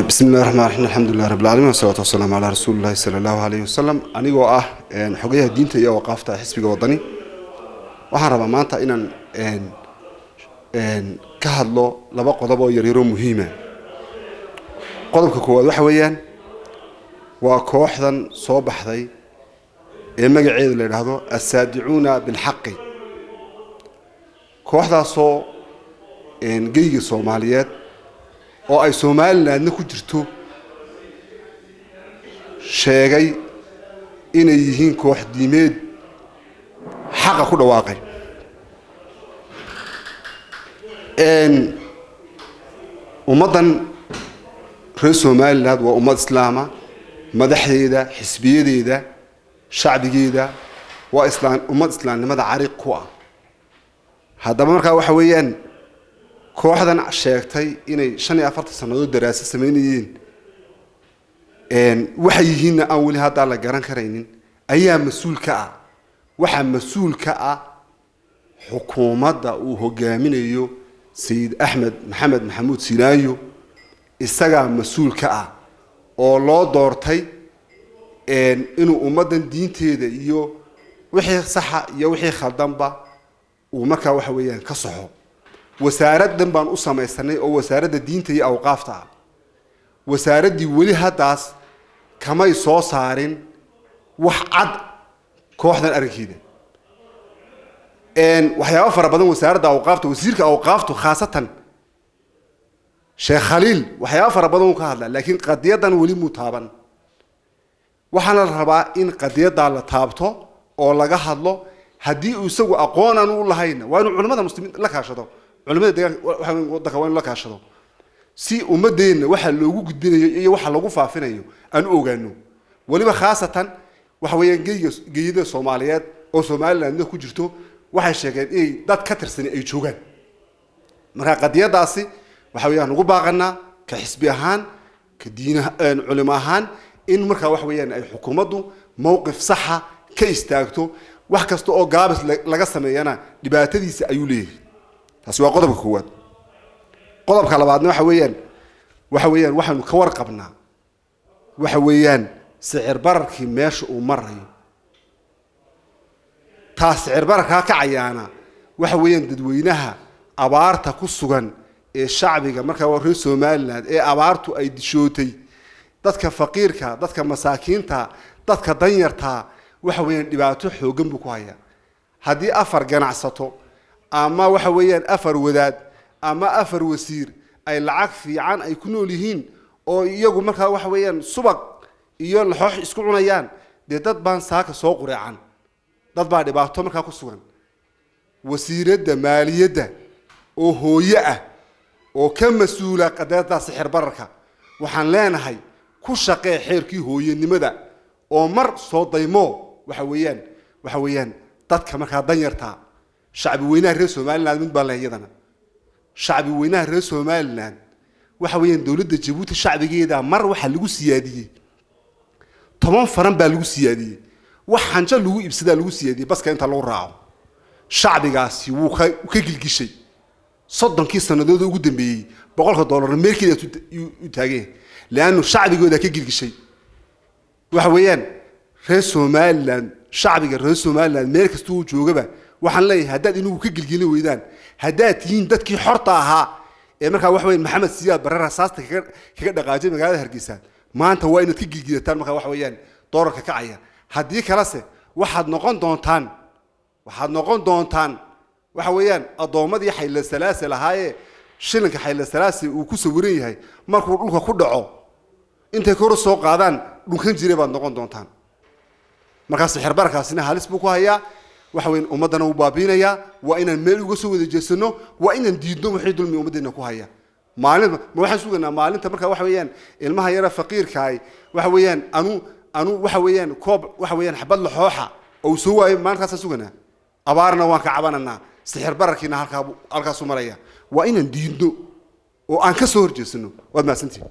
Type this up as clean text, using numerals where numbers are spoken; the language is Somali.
بسم الله الرحمن الرحيم الحمد لله رب العالمين والصلاة والسلام على رسول الله صلى الله عليه وسلم أنيقو حقيقة الدين تيا وقافته حسب وطني وحرب مانتا إن كهذلو لبا قضبة يريرو مهمة قضب كواد وحويان وكوحدا صوبح ذي إما قاعد لهذا السادعون بالحق كوحدا صو إن جيجي صوماليات oo ay Soomaaliland ku jirto sheegay inay yihiin koox diimeed xaq ku dhawaaqay ummadan reer Soomaaliland waa ummad islaama madaxdeeda xisbiyadeeda shacbigeeda waa islaan ummad islaamnimada cariiq ku ah hadaba marka waxa weeyaan kooxdan sheegtay inay 45 sanadood daraasad sameeyeen waxa yihiin aan wali hada la garan kareynin ayaa mas'uul ka ah waxa mas'uul ka ah xukuumadda uu hogaaminayo Sayid Ahmed Maxamed Maxamuud Sinaayo isaga mas'uul ka ah oo loo doortay inuu ummadan diinteeda iyo wixii sax iyo wixii khaldanba uu markaa waxa weeyaan ka saxo wasaaraddan baan u sameeysanay oo wasaaradda diinta iyo awqaafta wasaaradii wali hadaas kamay soo saarin wax cad kooxdan aragtida waxyaabo fara badan wasaaradda awqaafta wasiirka awqaaftu khaasatan Sheekh Khalil waxyaabo fara badan ka hadla laakiin qadiyadan wali mutaaban waxana la rabaa in qadiyada la taabto oo laga hadlo hadii uu isagu aqoon aan u lahayn waa inuu culimada muslimiinta la kaashado culimada waxaan waddanka waan la kaashado si ummadeena waxa loogu gudbinayo iyo waxa lagu faafinayo aan ogaano waliba khaasatan waxa weeyaan geeyida Soomaaliyeed oo Soomaaliland ku jirto waxay sheegeen in dad ka tirsan ay joogaan marka qadiyadaasi waxa weeyaan ugu baaqana ka xisbi ahaan ka diin culimo ahaan in marka waxa weeyaan ay xukuumaddu mowqif sax ah ka istaagto wax kasta oo gaabis laga sameeyana dhibaatadiisa ayuu leeyahay taasi waa qodobka koowaad qodobka labaadna waxa weeyaan waxaanu ka warqabnaa waxa weeyaan sicir bararkii meesha uu marayo taas sicir bararka ka cayaana waxa weeyaan dadweynaha abaarta ku sugan ee shacbiga marka waa reer Soomaaliland ee abaartu ay dishootay dadka faqiirka dadka masaakiinta dadka danyarta waxa weeyaan dhibaato xoogan buu ku hayaa hadii afar ganacsato ama waxa weeyaan afar wadaad ama afar wasiir ay lacag fiican ay ku nool yihiin oo iyagu marka waxa weeyaan subag iyo laxoox isku cunayaan dad baan saaka soo qureecan dad baa dhibaato marka ku sugan wasiiradda maaliyadda oo hooyo ah oo ka mas'uula qadada sixir bararka waxaan leenahay ku shaqee xeerkii hooyanimada oo mar soo daymo waxa weeyaan dadka marka danyarta شعب وينها رئيس سوماليلاند من بالهيدنا شعب وينها رئيس سوماليلاند waxa weeyaan dawladda Djibouti shacbigeeda mar waxa lagu siyaadiyay 10 faran baa lagu siyaadiyay waxaan jaa lagu ibsada lagu siyaadiyay baska inta loo raaco shacbigaasi wuu ka gilgishay 30 sanadood ugu dambeeyay $100 meelkeeda u taagay laanu shacbigooda ka gilgishay waxa weeyaan reer Soomaaliland shacbiga reer Soomaaliland meel kasta uu joogaba waxaan leeyahay haddaad inuu ka gilgilin weydaan haddaad tihiin dadkii xorta ahaa ee marka wax weyn Maxamed Siyaad Barre rasaasta kaga dhaqaajay magaalada Hargeysa maanta waa inaad ka gilgilataan marka wax weeyaan doorarka kacaya haddii kale se waxaad noqon doontaan waxa weeyaan adoomadii xayla salaasa lahaaye shilinka xayla salaasi uu ku sawiran yahay markuu dhulka ku dhaco intay kor soo qaadaan dhulkan jiray baad noqon doontaan markaas sixir bararkaasina halis buu ku hayaa waxa weyn ummadana uu baabiinaya waa inaan meel uga soo wada jeesano waa inaan diidno wixii dulmi ummadeena ku haya maalin ma waxaan suganaa maalinta marka waxa weeyaan ilmaha yara faqiirka ay waxa weeyaan anu waxa weeyaan koob waxa weeyaan xabad la xooxa oo soo waayay maalintaas suganaa abaarna waan ka cabananaa sixir bararkiina halkaas u maraya waa inaan diidno oo aan ka soo horjeesano waad maasantii